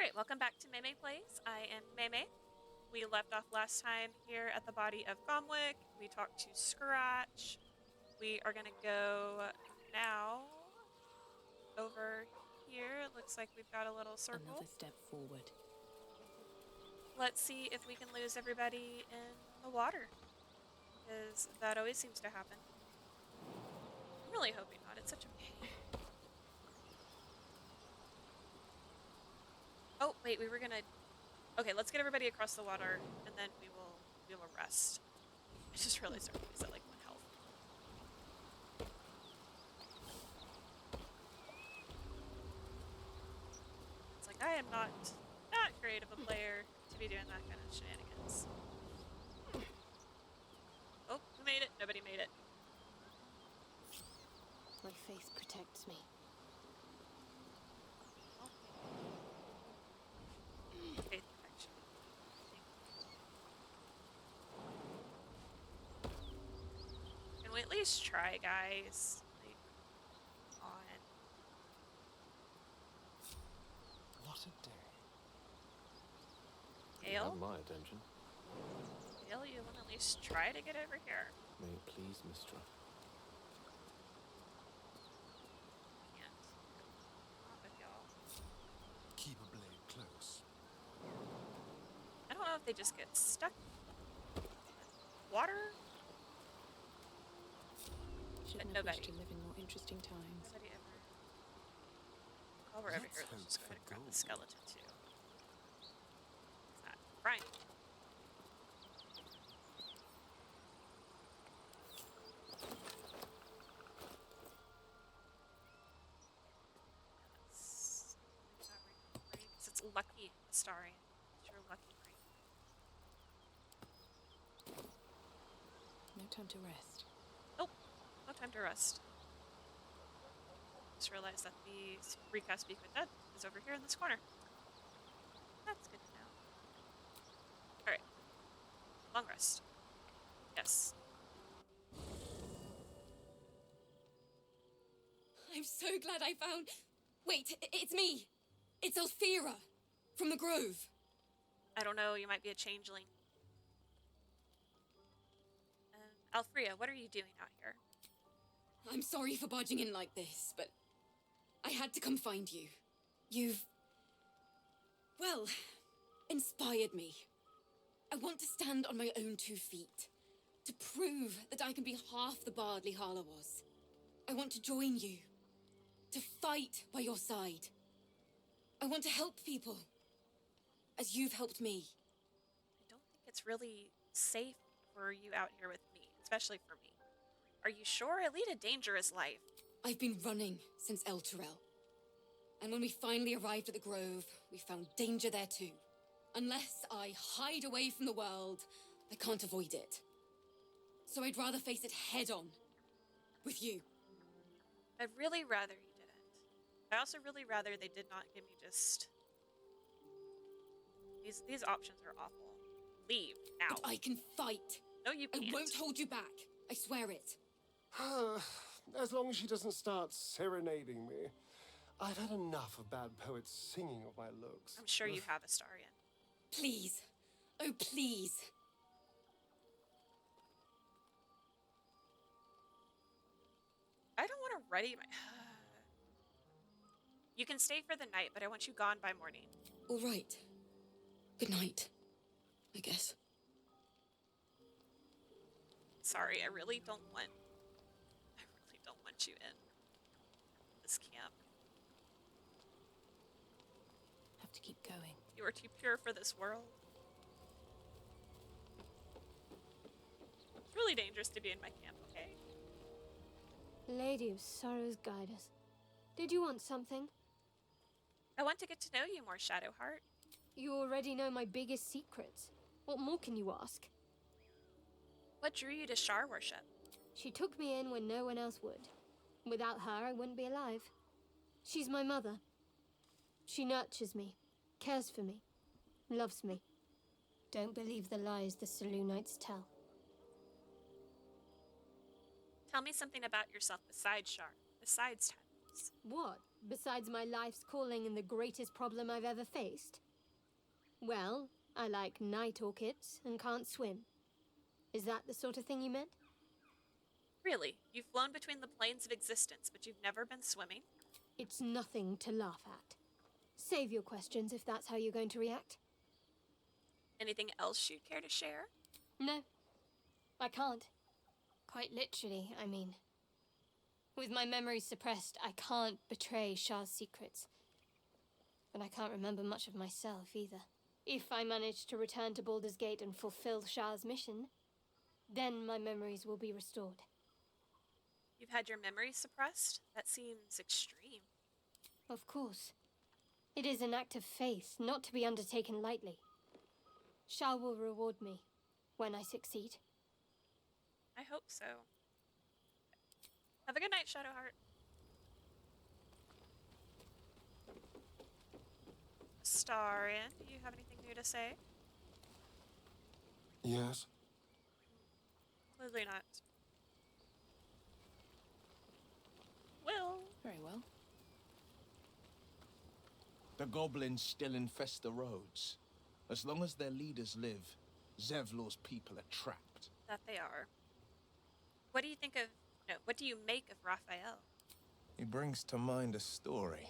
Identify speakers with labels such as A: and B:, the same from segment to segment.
A: Great, welcome back to Meme Plays. I am Meme. We left off last time here at the body of Gomwick. We talked to Scratch. We are going to go now over here. It looks like we've got a little circle.
B: Another step forward.
A: Let's see if we can lose everybody in the water, because that always seems to happen. I'm really hoping not. It's such a pain. Oh, wait, we were going to... Okay, let's get everybody across the water, and then we will rest. I just realized everybody's at like 1 health. It's like, I am not great of a player to be doing that kind of shenanigans. Oh, who made it? Nobody made it.
B: My faith protects me.
A: Faith protection. Can we at least try, guys? Like, come on.
C: What a day.
A: Gale?
C: Have my attention.
A: Gale, you want to at least try to get over here?
C: May it please, Mistra.
A: Can't. Not with y'all.
D: Keep a blade close.
A: I don't know if they just get stuck in water.
B: Shouldn't have
A: Nobody.
B: wished to live in more interesting times.
A: Nobody ever. While we're over
D: Let's
A: here, let's just go
D: hope
A: ahead and
D: for
A: grab the
D: gold.
A: skeleton too. What's that? Brian. That's not right, because it's lucky Astarian. It's your lucky ring.
B: No time to rest.
A: Nope. No time to rest. Just realized that the recast Speak with Dead is over here in this corner. That's good to know. Alright. Long rest. Yes.
E: I'm so glad I found... Wait, it's me! It's Elthira! From the Grove!
A: I don't know, you might be a changeling. Alfrea, what are you doing out here?
E: I'm sorry for barging in like this, but... I had to come find you. You've... well, inspired me. I want to stand on my own 2 feet. To prove that I can be half the bard Lihala was. I want to join you. To fight by your side. I want to help people. As you've helped me.
A: I don't think it's really safe for you out here with me, especially for me. Are you sure? I lead a dangerous life.
E: I've been running since El Turel. And when we finally arrived at the Grove, we found danger there too. Unless I hide away from the world, I can't avoid it. So I'd rather face it head on. With you.
A: I'd really rather you didn't. I also really rather they did not give me just... These options are awful. Leave, now.
E: But I can fight.
A: No, you can't.
E: I won't hold you back. I swear it.
D: As long as she doesn't start serenading me. I've had enough of bad poets singing of my looks.
A: I'm sure you have, Astarian.
E: Please. Oh, please.
A: I don't want to ready my... You can stay for the night, but I want you gone by morning.
E: All right. Good night. I guess.
A: Sorry, I really don't want you in this camp.
B: Have to keep going.
A: You are too pure for this world. It's really dangerous to be in my camp, okay?
F: Lady of Sorrows, guide us. Did you want something?
A: I want to get to know you more, Shadowheart.
F: You already know my biggest secrets. What more can you ask?
A: What drew you to Shar worship?
F: She took me in when no one else would. Without her, I wouldn't be alive. She's my mother. She nurtures me, cares for me, loves me. Don't believe the lies the Selûnites tell.
A: Tell me something about yourself besides Shar, besides titles.
F: What? besides my life's calling and the greatest problem I've ever faced? Well, I like night orchids and can't swim. Is that the sort of thing you meant?
A: Really? You've flown between the planes of existence, but you've never been swimming?
F: It's nothing to laugh at. Save your questions if that's how you're going to react.
A: Anything else you'd care to share?
F: No, I can't. Quite literally, I mean. With my memories suppressed, I can't betray Shah's secrets. But I can't remember much of myself either. If I manage to return to Baldur's Gate and fulfill Shah's mission, then my memories will be restored.
A: You've had your memories suppressed? That seems extreme.
F: Of course. It is an act of faith, not to be undertaken lightly. Shah will reward me when I succeed.
A: I hope so. Have a good night, Shadowheart. Starian, do you have anything new to say?
D: Yes?
A: Clearly not. Will.
B: Very well.
C: The goblins still infest the roads. As long as their leaders live, Zevlor's people are trapped.
A: That they are. What do you think of... No, what do you make of Raphael?
C: He brings to mind a story.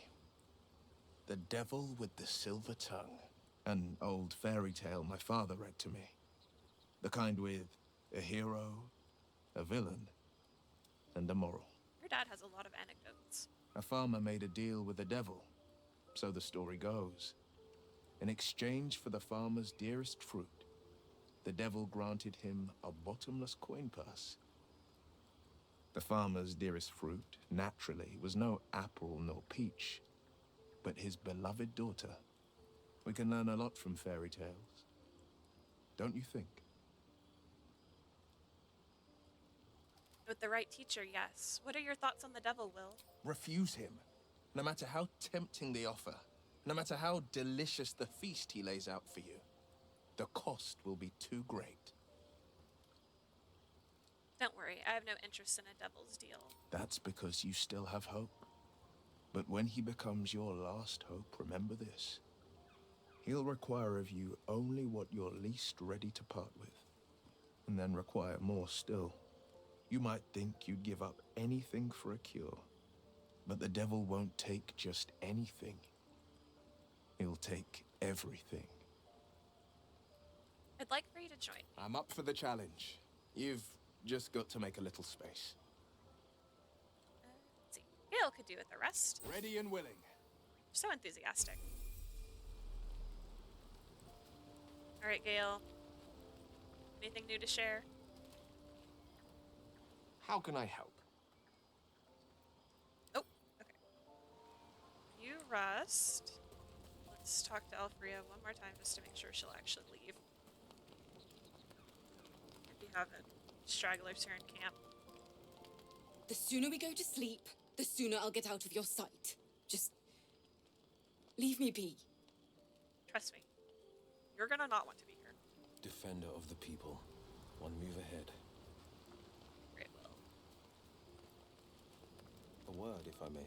C: The Devil with the Silver Tongue. An old fairy tale my father read to me. The kind with a hero, a villain, and a moral.
A: Your dad has a lot of anecdotes.
C: A farmer made a deal with the devil, so the story goes. In exchange for the farmer's dearest fruit, the devil granted him a bottomless coin purse. The farmer's dearest fruit, naturally, was no apple nor peach, but his beloved daughter. We can learn a lot from fairy tales. Don't you think?
A: With the right teacher, yes. What are your thoughts on the devil, Will?
C: Refuse him. No matter how tempting the offer, no matter how delicious the feast he lays out for you, the cost will be too great.
A: Don't worry, I have no interest in a devil's deal.
C: That's because you still have hope. But when he becomes your last hope, remember this. He'll require of you only what you're least ready to part with, and then require more still. You might think you'd give up anything for a cure, but the devil won't take just anything. He'll take everything.
A: I'd like for you to join me.
C: I'm up for the challenge. You've just got to make a little space.
A: Let's see. Gale could do with the rest.
C: Ready and willing.
A: You're so enthusiastic. All right, Gale. Anything new to share?
D: How can I help?
A: Oh, okay. You rest. Let's talk to Elfria one more time just to make sure she'll actually leave. If you haven't, stragglers here in camp.
E: The sooner we go to sleep, the sooner I'll get out of your sight. Just leave me be.
A: Trust me. You're gonna not want to be here.
G: Defender of the people. One move ahead.
A: Great Will.
G: A word, if I may.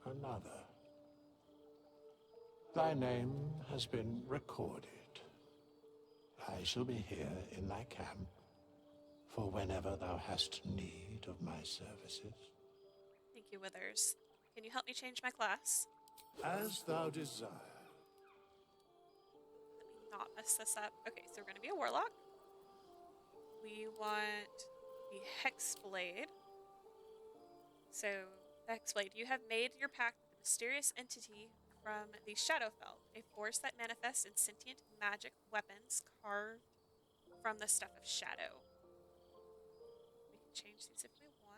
H: Another. Thy name has been recorded. I shall be here in thy camp for whenever thou hast need of my services.
A: Thank you, Withers. Can you help me change my class?
H: As thou desire.
A: Let me not mess this up. Okay, so we're going to be a warlock. We want the Hexblade. So, the Hexblade. You have made your pact with a mysterious entity from the Shadowfell, a force that manifests in sentient magic weapons carved from the stuff of shadow. We can change these if we want.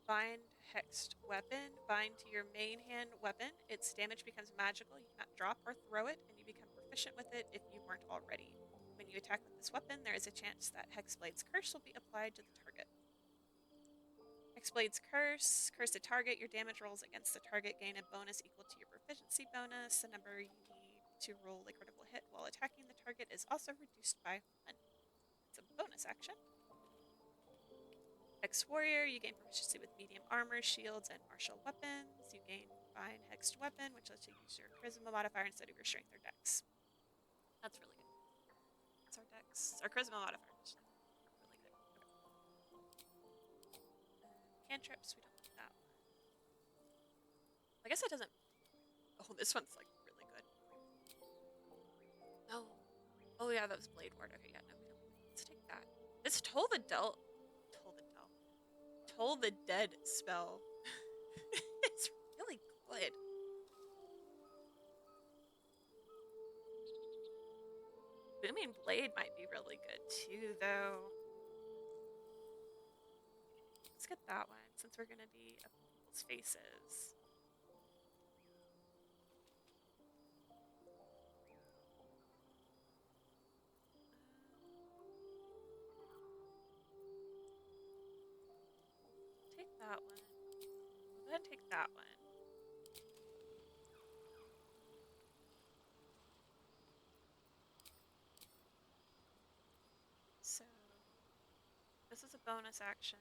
A: Bind hexed weapon. Bind to your main hand weapon. Its damage becomes magical. You cannot drop or throw it, and you become proficient with it if you weren't already. When you attack with this weapon, there is a chance that Hexblade's curse will be applied to the target. Hexblade's curse. Curse a target. Your damage rolls against the target gain a bonus equal to your proficiency bonus. The number you need to roll a critical hit while attacking the target is also reduced by 1. It's a bonus action. Ex-warrior, you gain proficiency with medium armor, shields, and martial weapons. You gain fine hexed weapon, which lets you use your charisma modifier instead of your strength or dex. That's really good. That's our dex. Our charisma modifier is really good. Okay. Cantrips, we don't want that one. I guess it doesn't. Oh, this one's like really good. No. Oh yeah, that was Blade Ward. Okay, yeah, no, we don't. Let's take that. This Toll the Dead spell. It's really good. Booming Blade might be really good too, though. Let's get that one since we're gonna be up in people's faces. Take that one. Go ahead and take that one. So, this is a bonus action.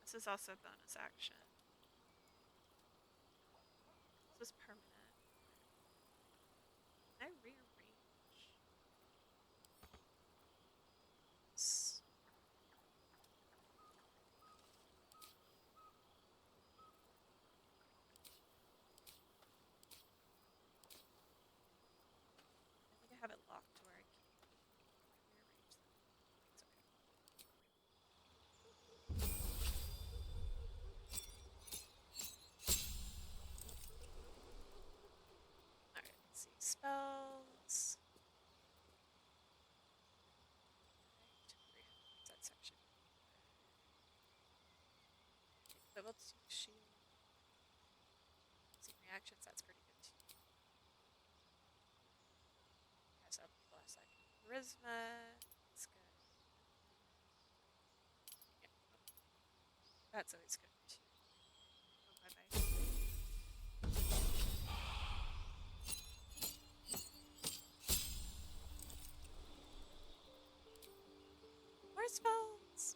A: This is also a bonus action. This is permanent. Can I rearrange? S- I think I have it locked to where I can't rearrange them. It's okay. Alright, let's see. Spells. What's that section? Level 2 shield. See reactions, that's pretty good too. Has up plus like charisma. That's good. Yeah. That's always good too. Oh, bye bye. More spells.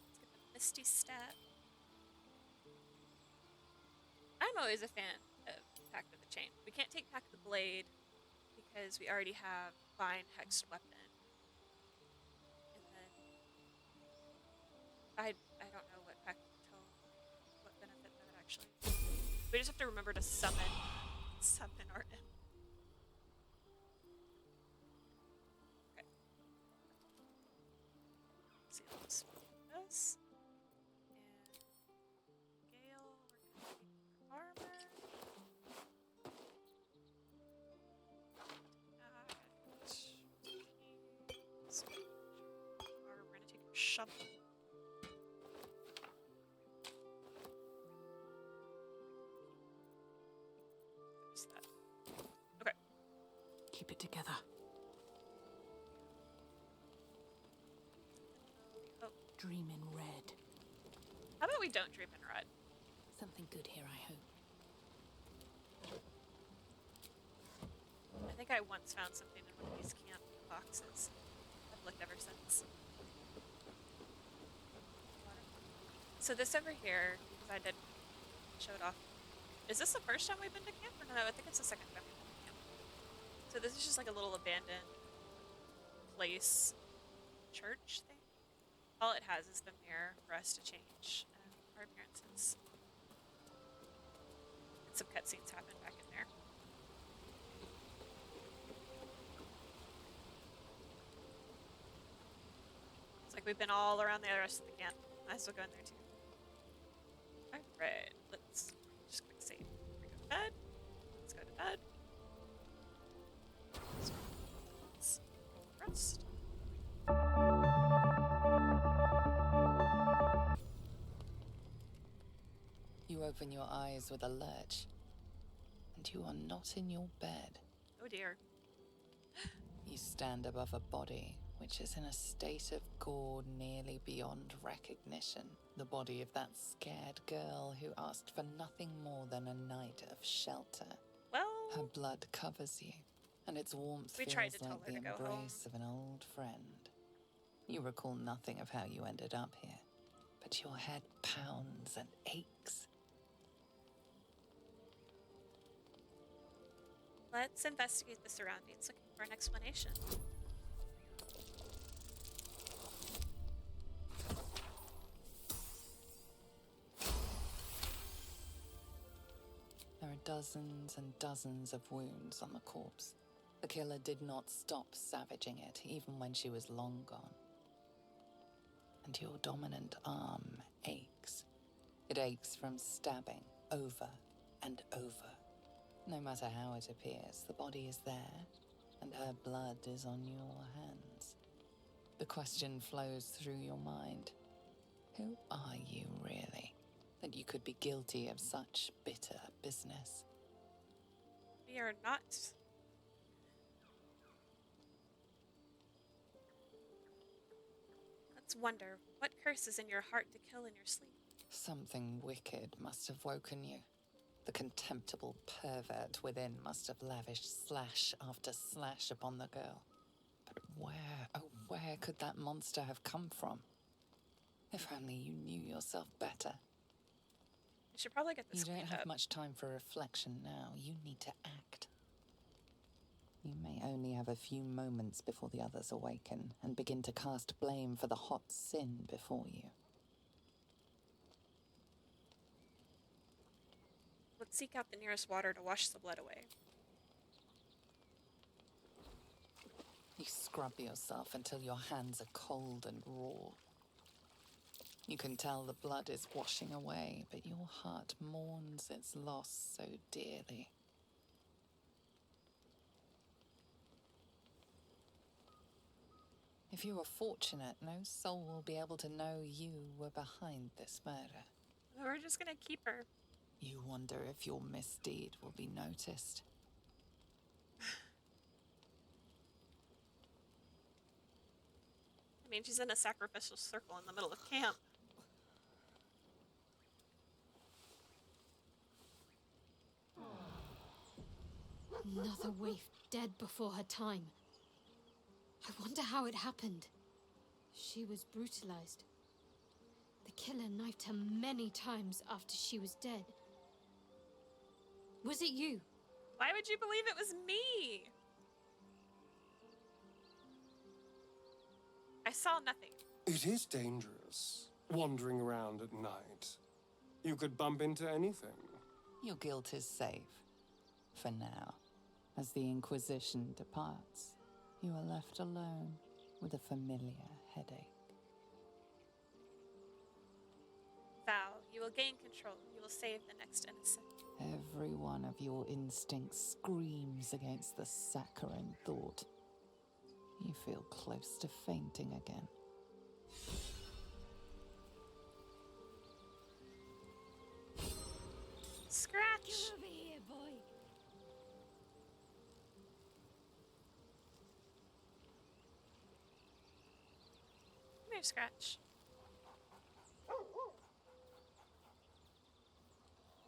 A: Let's get the Misty Step. I'm always a fan of Pact of the Chain. We can't take Pact of the Blade because we already have Fine Hexed Weapon. And then I don't know what Pact of the Tome, what benefit that actually. We just have to remember to summon our imp. Okay. Let's see, let's this. And Gale, we're gonna take our armor. Or we're gonna take your shovel. There's that. Okay.
B: Keep it together.
A: Oh,
B: Dream in red.
A: how about we don't dream in red?
B: Something good here, I hope.
A: I think I once found something in one of these camp boxes. I've looked ever since. So this over here, because I did show it off. Is this the first time we've been to camp? Or no, I think it's the second time we've been to camp. So this is just like a little abandoned place, church thing. All it has is the mirror for us to change our appearances. And some cutscenes happen back in there. It's like we've been all around the rest of the camp. Might as well go in there too. Alright, let's just quick save. We go to bed. Let's go to bed. Let's rest.
I: You open your eyes with a lurch, and you are not in your bed.
A: Oh dear.
I: You stand above a body which is in a state of gore nearly beyond recognition. The body of that scared girl who asked for nothing more than a night of shelter.
A: Well,
I: Her blood covers you, and its warmth
A: we tried
I: feels
A: to tell
I: like
A: her
I: the
A: to go home.
I: embrace of an old friend. You recall nothing of how you ended up here, but your head pounds and aches.
A: Let's investigate the surroundings, looking for an explanation.
I: There are dozens and dozens of wounds on the corpse. The killer did not stop savaging it, even when she was long gone. And your dominant arm aches. It aches from stabbing over and over. No matter how it appears, the body is there, and her blood is on your hands. The question flows through your mind. Who are you, really, that you could be guilty of such bitter business?
A: We are not. Let's wonder, what curse is in your heart to kill in your sleep?
I: Something wicked must have woken you. The contemptible pervert within must have lavished slash after slash upon the girl. But where, oh where could that monster have come from? If only you knew yourself better.
A: We should probably get this
I: You don't
A: cleaned
I: have
A: up.
I: much time for reflection now. You need to act. You may only have a few moments before the others awaken and begin to cast blame for the hot sin before you.
A: Let's seek out the nearest water to wash the blood away.
I: You scrub yourself until your hands are cold and raw. You can tell the blood is washing away, but your heart mourns its loss so dearly. If you are fortunate, no soul will be able to know you were behind this murder.
A: We're just gonna keep her.
I: You wonder if your misdeed will be noticed.
A: I mean, she's in a sacrificial circle in the middle of camp.
F: Another waif dead before her time. I wonder how it happened. She was brutalized. The killer knifed her many times after she was dead. Was it you?
A: Why would you believe it was me? I saw nothing.
D: It is dangerous, wandering around at night. You could bump into anything.
I: Your guilt is safe. For now. As the Inquisition departs, you are left alone with a familiar headache.
A: Vow, you will gain control. You will save the next innocent.
I: Every one of your instincts screams against the saccharine thought. You feel close to fainting again.
A: Scratch!
F: Come over here, boy.
A: Come here, Scratch.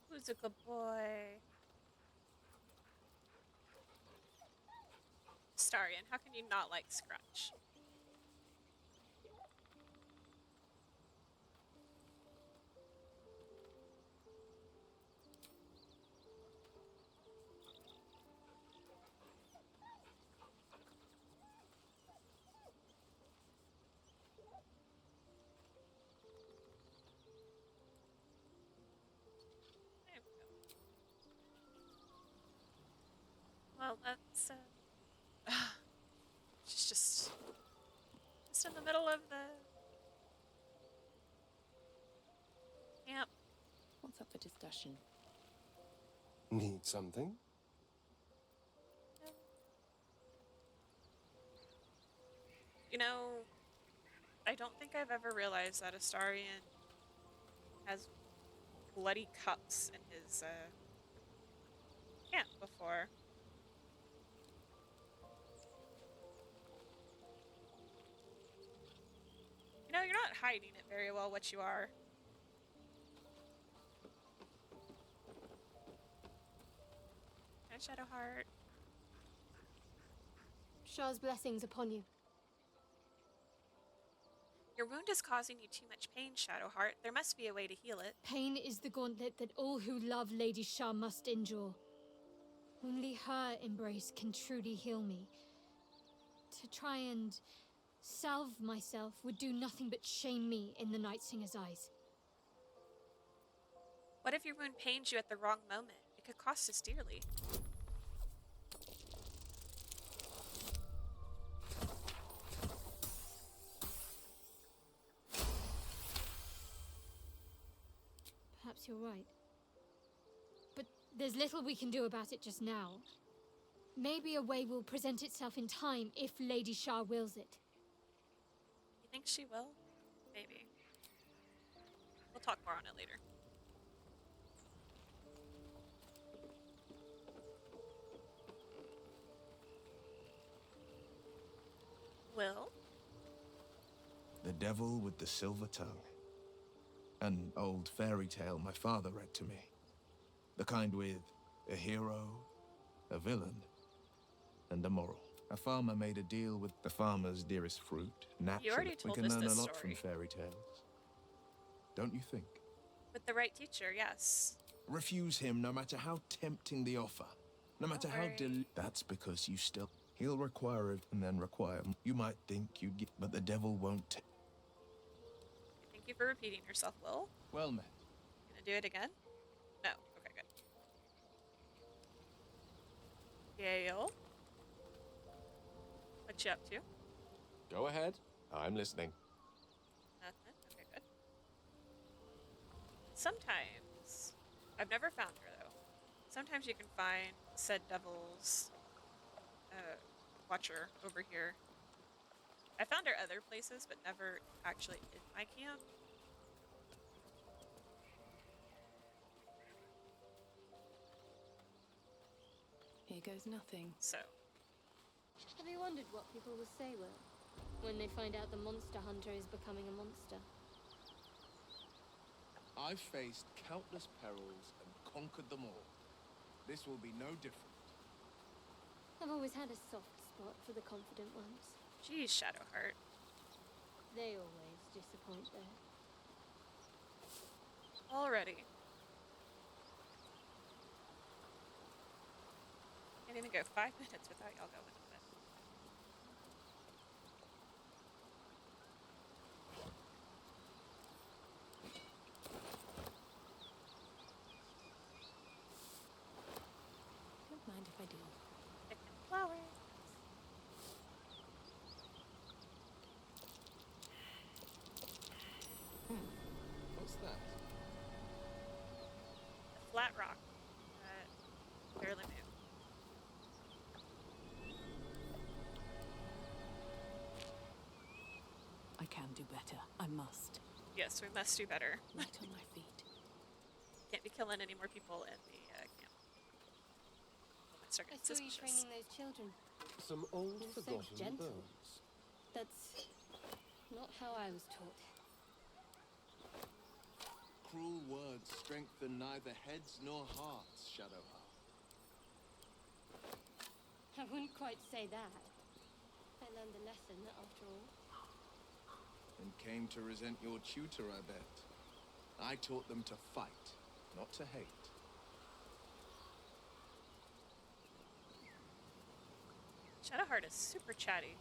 A: Who's a good boy? Starian, how can you not like Scratch? There we go. Well, that's she's just in the middle of the camp.
B: What's up for discussion?
D: Need something?
A: You know, I don't think I've ever realized that Astarion has bloody cuts in his camp before. You know, you're not hiding it very well what you are. Hi, Shadowheart.
F: Shah's blessings upon you.
A: Your wound is causing you too much pain, Shadowheart. There must be a way to heal it.
F: Pain is the gauntlet that all who love Lady Shah must endure. Only her embrace can truly heal me. To try and salve myself would do nothing but shame me in the Night Singer's eyes.
A: What if your wound pains you at the wrong moment? It could cost us dearly.
F: Perhaps you're right. But there's little we can do about it just now. Maybe a way will present itself in time if Lady Shah wills it.
A: You think she will? Maybe. We'll talk more on it later. Will?
C: The Devil with the Silver Tongue. An old fairy tale my father read to me. The kind with a hero, a villain, and a moral. A farmer made a deal with the farmer's dearest fruit. Naturally,
A: You already
C: we
A: told
C: can
A: us
C: learn a
A: this
C: lot
A: story.
C: from fairy tales. Don't you think?
A: With the right teacher, yes.
C: Refuse him no matter how tempting the offer. No matter
A: Don't
C: how
A: worry.
C: That's because you still... He'll require it and then require... You might think you'd get... But the devil won't...
A: Thank you for repeating yourself, Will.
C: Well met.
A: Gonna do it again? No. Okay, good. Gale? What you up to?
D: Go ahead. I'm listening.
A: Nothing? Okay, good. Sometimes, I've never found her though. Sometimes you can find said devil's watcher over here. I found her other places, but never actually in my camp.
B: Here goes nothing.
A: So,
F: Have you wondered what people will say, Will, when they find out the monster hunter is becoming a monster?
C: I've faced countless perils and conquered them all. This will be no different.
F: I've always had a soft spot for the confident ones.
A: geez, Shadowheart.
F: They always disappoint, though.
A: Already. Can't even go 5 minutes without y'all going on it.
B: Don't mind if I do.
A: Picking flowers.
C: What's that?
A: A flat rock that barely moved.
B: I can do better. I must.
A: Yes, we must do better.
B: Right on my feet.
A: Can't be killing any more people in the camp. People might start
F: I
A: getting
F: saw you
A: suspicious.
F: training those children.
D: Some old
F: You're so
D: forgotten
F: gentle.
D: bones.
F: That's not how I was taught.
C: Cruel words strengthen neither heads nor hearts, Shadowheart.
F: I wouldn't quite say that. I learned a lesson, after all.
C: And came to resent your tutor, I bet. I taught them to fight, not to hate.
A: Shadowheart is super chatty.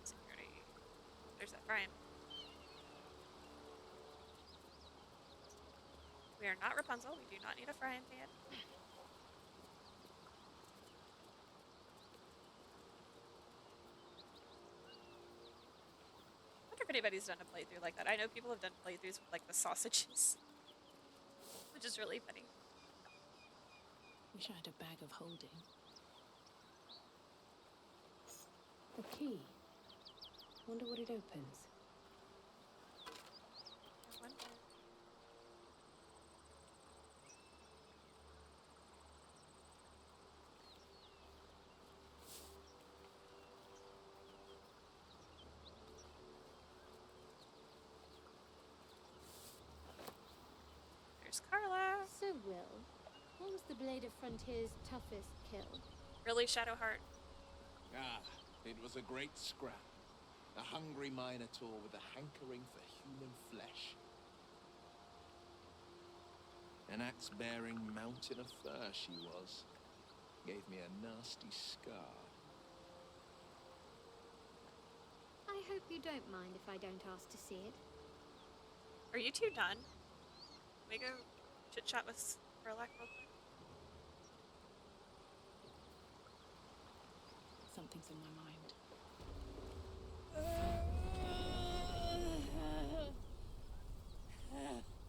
A: Security. There's that Brian. We are not Rapunzel. We do not need a frying pan. I wonder if anybody's done a playthrough like that. I know people have done playthroughs with like the sausages, which is really funny.
B: Wish I had a bag of holding. A key. Wonder what it opens.
A: I wonder. There's Carla.
F: So, Will, what was the Blade of Frontier's toughest kill?
A: Really, Shadowheart?
C: Ah, it was a great scrap. A hungry minotaur with a hankering for human flesh. An axe-bearing mountain of fur she was. Gave me a nasty scar.
F: I hope you don't mind if I don't ask to see it.
A: Are you two done? Can we go chit-chat with Verlac real quick?
B: Something's in my mind.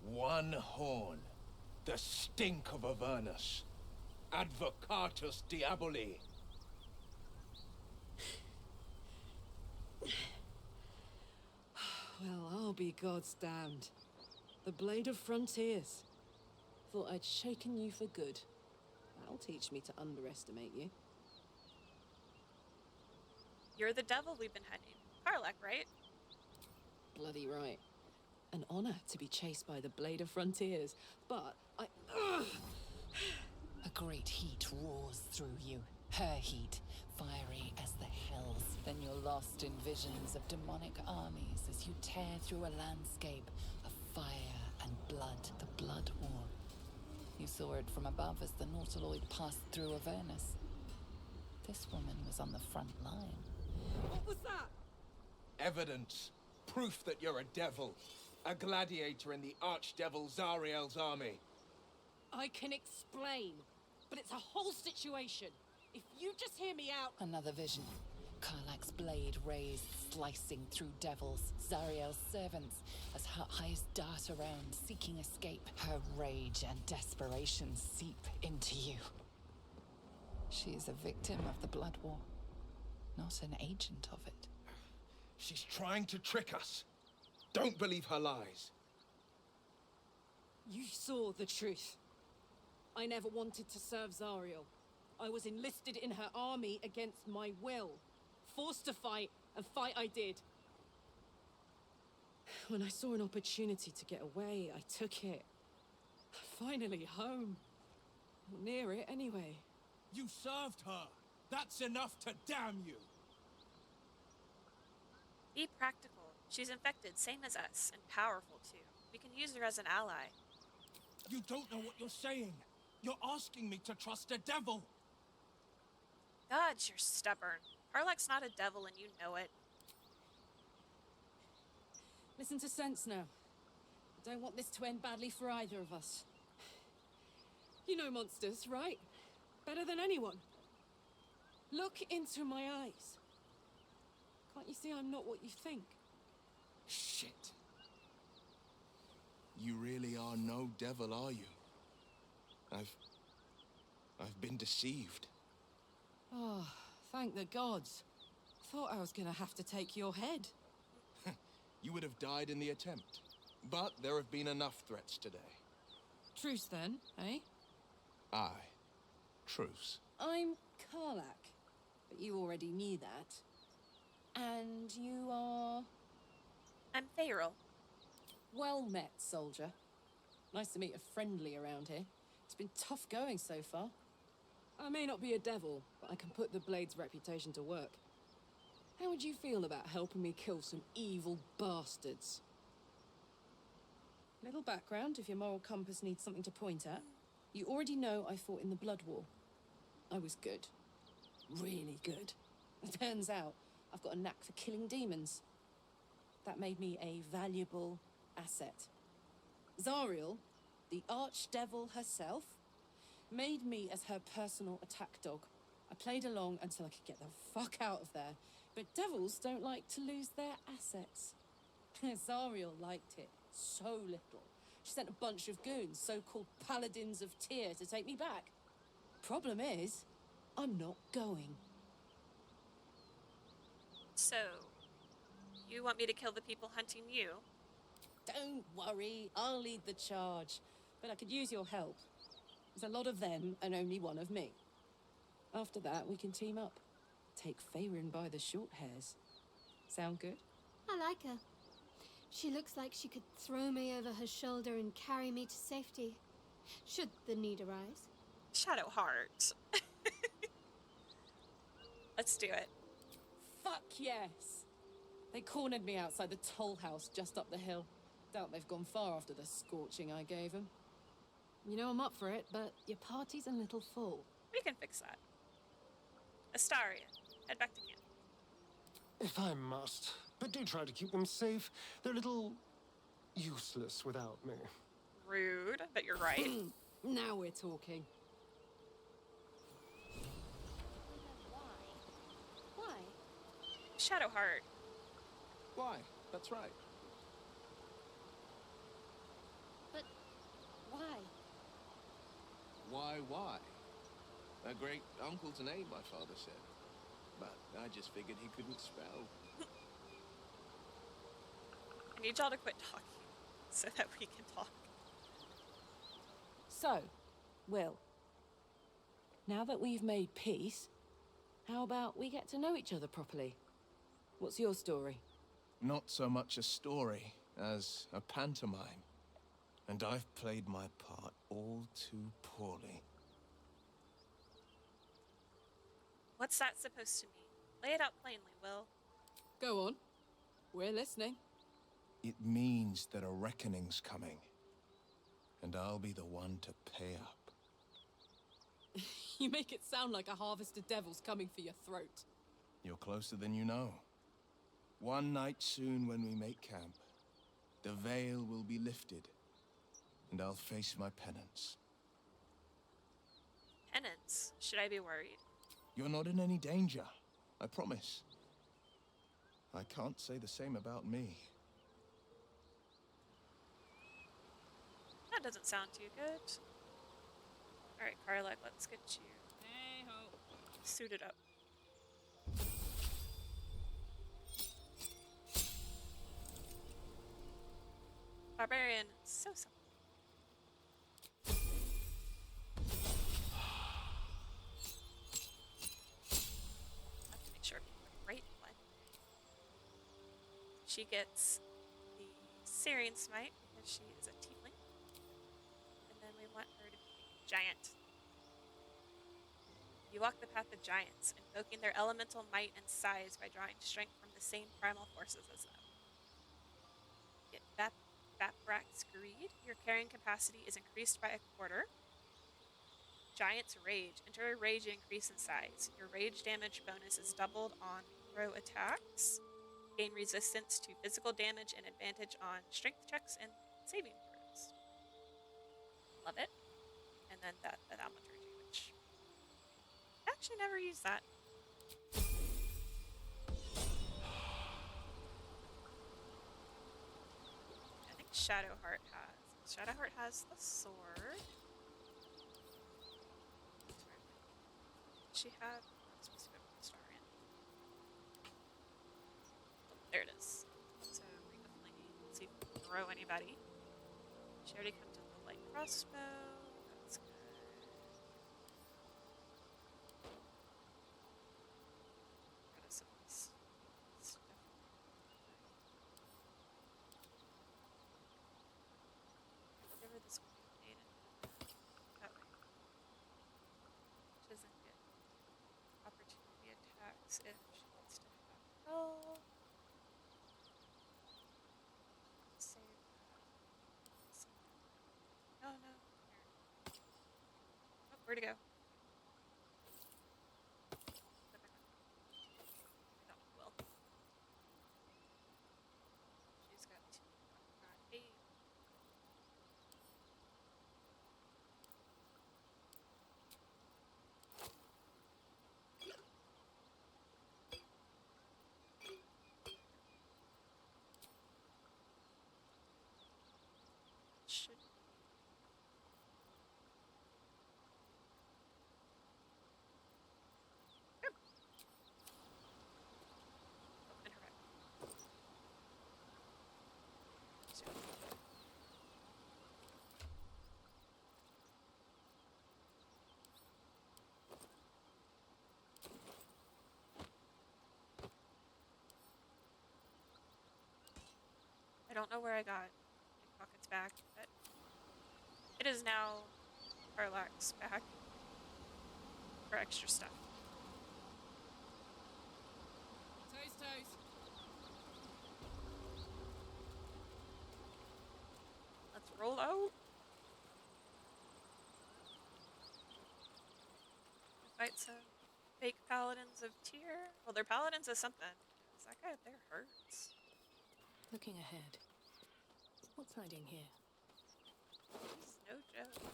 C: One horn. The stink of Avernus. Advocatus Diaboli.
J: Well, I'll be God's damned. The Blade of Frontiers. Thought I'd shaken you for good. That'll teach me to underestimate you.
A: You're the devil we've been hunting. Karlach, right?
J: Bloody right. An honor to be chased by the Blade of Frontiers, but I...
I: A great heat roars through you. Her heat, fiery as the hells. Then you're lost in visions of demonic armies as you tear through a landscape of fire and blood. The Blood War. You saw it from above as the Nautiloid passed through Avernus. This woman was on the front line.
J: What was that?
C: Evidence. Proof that you're a devil. A gladiator in the archdevil Zariel's army.
J: I can explain, but it's a whole situation. If you just hear me out...
I: Another vision. Karlach's blade raised, slicing through devils, Zariel's servants, as her eyes dart around, seeking escape. Her rage and desperation seep into you. She is a victim of the Blood War, not an agent of it.
C: She's trying to trick us. Don't believe her lies.
J: You saw the truth. I never wanted to serve Zariel. I was enlisted in her army against my will. Forced to fight, and fight I did. When I saw an opportunity to get away, I took it. Finally home. Or near it, anyway.
C: You served her. That's enough to damn you.
A: Be practical. She's infected, same as us, and powerful too. We can use her as an ally.
C: You don't know what you're saying. You're asking me to trust a devil.
A: God, you're stubborn. Karlach's not a devil and you know it.
J: Listen to sense now. I don't want this to end badly for either of us. You know monsters, right? Better than anyone. Look into my eyes. Can't you see I'm not what you think?
C: Shit. You really are no devil, are you? I've been deceived.
J: Oh, thank the gods. Thought I was gonna have to take your head.
C: You would have died in the attempt. But there have been enough threats today.
J: Truce then, eh?
C: Aye. Truce.
J: I'm Karlach, but you already knew that. And you are...
A: I'm Feyral.
J: Well met, soldier. Nice to meet a friendly around here. It's been tough going so far. I may not be a devil, but I can put the Blade's reputation to work. How would you feel about helping me kill some evil bastards? Little background, if your moral compass needs something to point at. You already know I fought in the Blood War. I was good. Really good. It turns out I've got a knack for killing demons. That made me a valuable asset. Zariel, the archdevil herself, made me as her personal attack dog. I played along until I could get the fuck out of there. But devils don't like to lose their assets. Zariel liked it so little. She sent a bunch of goons, so-called paladins of Tyr, to take me back. Problem is, I'm not going.
A: So, you want me to kill the people hunting you?
J: Don't worry, I'll lead the charge. But I could use your help. There's a lot of them and only one of me. After that, we can team up. Take Faerun by the short hairs. Sound good?
F: I like her. She looks like she could throw me over her shoulder and carry me to safety, should the need arise.
A: Shadowheart. Let's do it.
J: Fuck yes! They cornered me outside the toll house just up the hill. Doubt they've gone far after the scorching I gave them. You know I'm up for it, but your party's a little full.
A: We can fix that. Astaria, head back to camp.
D: If I must. But do try to keep them safe. They're a little useless without me.
A: Rude, but you're right.
J: Now we're talking.
F: Why?
A: Shadowheart.
C: Why? That's right.
F: But why?
C: Why? A great uncle's name, my father said. But I just figured he couldn't spell.
A: I need y'all to quit talking so that we can talk.
J: So, Will, now that we've made peace, how about we get to know each other properly? What's your story?
C: Not so much a story as a pantomime. And I've played my part all too poorly.
A: What's that supposed to mean? Lay it out plainly, Will.
J: Go on. We're listening.
C: It means that a reckoning's coming. And I'll be the one to pay up.
J: You make it sound like a harvest of devils coming for your throat.
C: You're closer than you know. One night soon when we make camp, the veil will be lifted, and I'll face my penance.
A: Penance? Should I be worried?
C: You're not in any danger, I promise. I can't say the same about me.
A: That doesn't sound too good. Alright, Karlak, let's get you suited up. Barbarian, so simple. Have to make sure I pick the right one. She gets the Syrian Smite because she is a tiefling. And then we want her to be giant. You walk the path of giants, invoking their elemental might and size by drawing strength from the same primal forces as them. Get Baprax's Greed. Your carrying capacity is increased by 1/4. Giant's Rage. Enter a rage and increase in size. Your rage damage bonus is doubled on throw attacks. Gain resistance to physical damage and advantage on strength checks and saving throws. Love it. And then that thaumaturgy, which I actually never used that. I think Shadowheart has. Shadowheart has the sword. Does she have? It's supposed to go with the star in. There it is. So Ring of Flinging. Let's see if we can throw anybody. She already comes with the light crossbow. That's good. Rid of some of this stuff. Give her this grenade and that way. She doesn't get opportunity attacks if she wants to have health. Save that. Oh no. Here. Oh, where'd it go? Put it back on. I don't will. She's got 2. I've got 8. Should I don't know where I got pickpockets back, but it is now Karlak's back for extra stuff.
J: Toast, toast.
A: Let's roll out. Fight some fake paladins of Tyr. Well, they're paladins of something. 'Cause that guy up there hurts.
B: Looking ahead. What's hiding here?
A: He's no joke.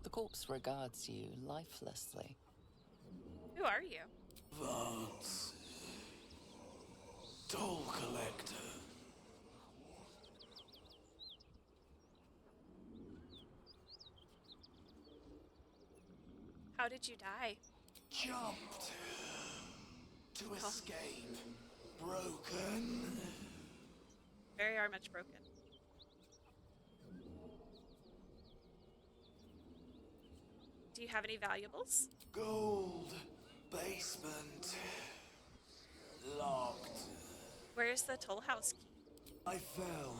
I: The corpse regards you lifelessly.
A: Who are you?
G: Vance. Toll collector.
A: How did you die?
G: Jumped. To escape. Broken.
A: Very are much broken. Do you have any valuables?
G: Gold. Basement. Locked.
A: Where's the toll house key?
G: I fell.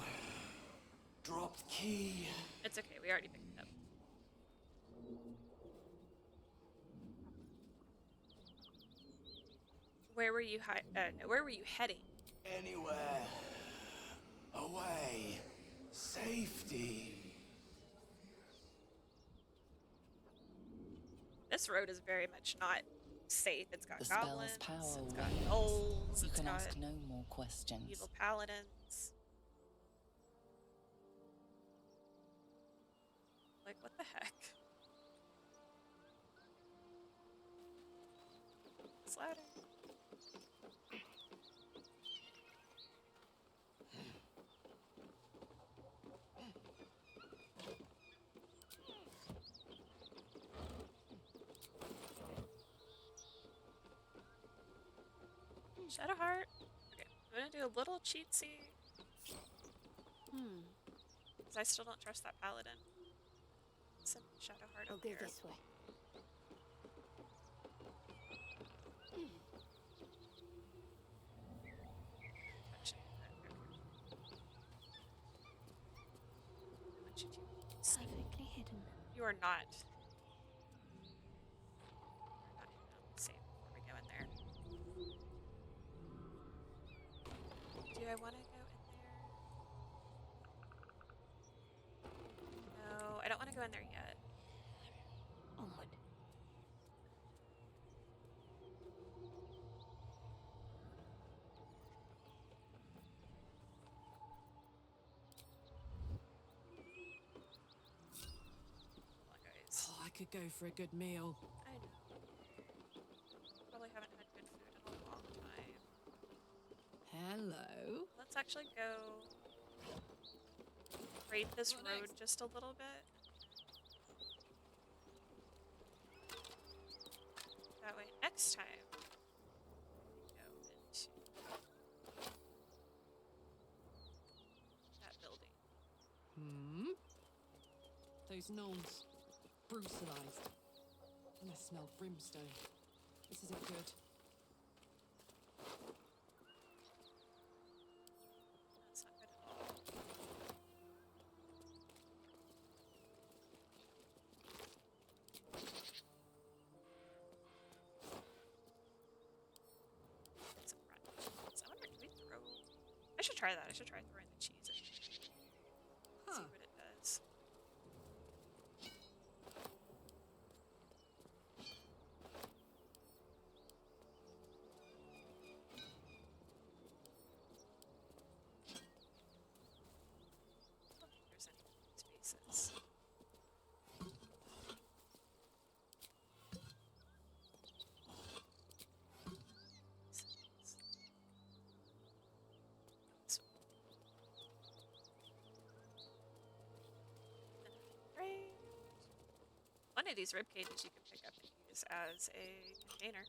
G: Dropped key.
A: It's okay, we already picked it up. Where were you where were you heading?
G: Anywhere. Away. Safety.
A: This road is very much not safe. It's got
I: The
A: goblins,
I: spell's power
A: it's got
I: wanes.
A: gnolls,
I: You
A: it's
I: can
A: got
I: ask no more questions.
A: evil paladins. Like, what the heck? This ladder. Shadowheart. Okay, I'm gonna do a little cheatsy. Because I still don't trust that paladin. Send Shadowheart
F: I'll
A: over
F: go
A: here.
F: this way.
A: Touch it. Okay. I want you to see.
F: Perfectly hidden.
A: You are not. You're not hidden on the same before we go in there. Do I want to go in there? No, I don't want to go in there yet.
F: Onward.
A: Hold on, guys.
J: Oh, I could go for a good meal.
A: I know. Probably haven't had good food in a long time.
J: Hello.
A: Let's actually go raid this
J: What
A: road
J: next?
A: just a little bit. That way, next time we go into that building.
J: Those gnolls. Brutalized. And I smell brimstone. This isn't good.
A: That's not good at all. Some rotten cheese. I wonder, can we throw... I should try that. I should try throwing the cheese in. See
J: Huh.
A: what it does. I don't think there's any spaces. Right. One of these rib cages you can pick up and use as a container.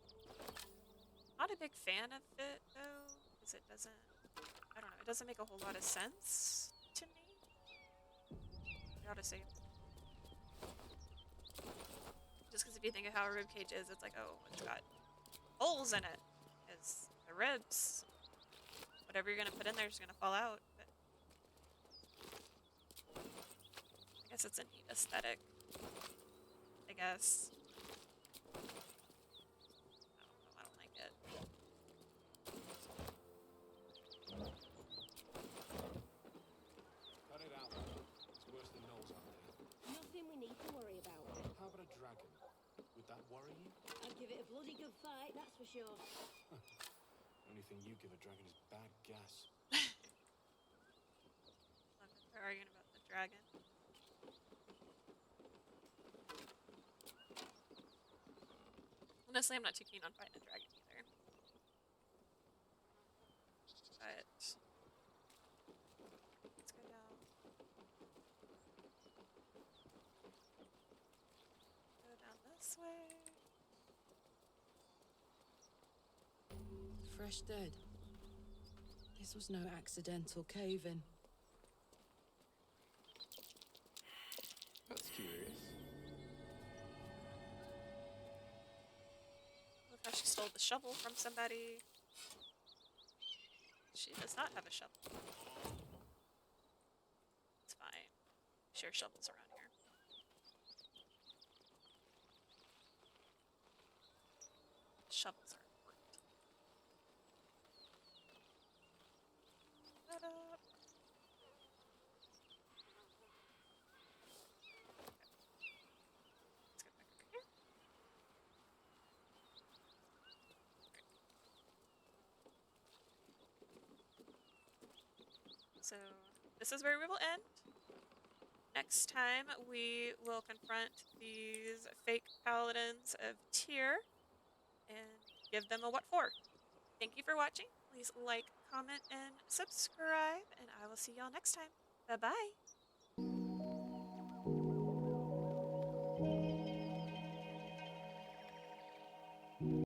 A: Not a big fan of it though, because it doesn't, I don't know, it doesn't make a whole lot of sense to me. I gotta say. Just because if you think of how a rib cage is, it's like, oh, it's got holes in it. Because the ribs, whatever you're gonna put in there is gonna fall out. But I guess it's a neat aesthetic. I guess. I don't like it.
K: Cut it out. It's worse than Knowles out there.
L: Nothing we need to worry about.
K: How about a dragon? Would that worry you?
L: I'd give it a bloody good fight, that's for sure.
K: Only thing you give a dragon is bad gas.
A: Love that they're arguing about the dragon. Honestly, I'm not too keen on fighting a dragon either. But let's go down. Go down this way.
J: Fresh dead. This was no accidental cave-in.
C: That's curious.
A: Look how she stole the shovel from somebody. She does not have a shovel. It's fine. Share shovels around here. Shovels are important. Ta-da. Let's go back over here. So this is where we will end. Next time we will confront these fake paladins of Tyr and give them a what for. Thank you for watching. Please like, comment, and subscribe, and I will see y'all next time. Bye-bye.